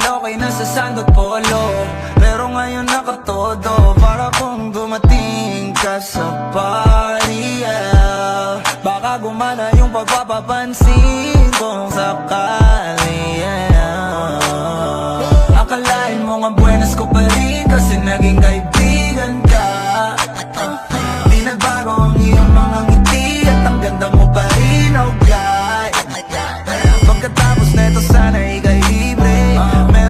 okay na sa sandot polo. Pero ngayon nakatodo, para kung dumating ka sa party, yeah. Baka gumana yung pagpapapansin kung sakali, yeah. Akalain mo nga buenas ko pa rin kasi naging kaibigan ka. Di nagbago ang iyong mga ngiti at ang ganda mo pa rin, oh God. Pagkatapos neto sana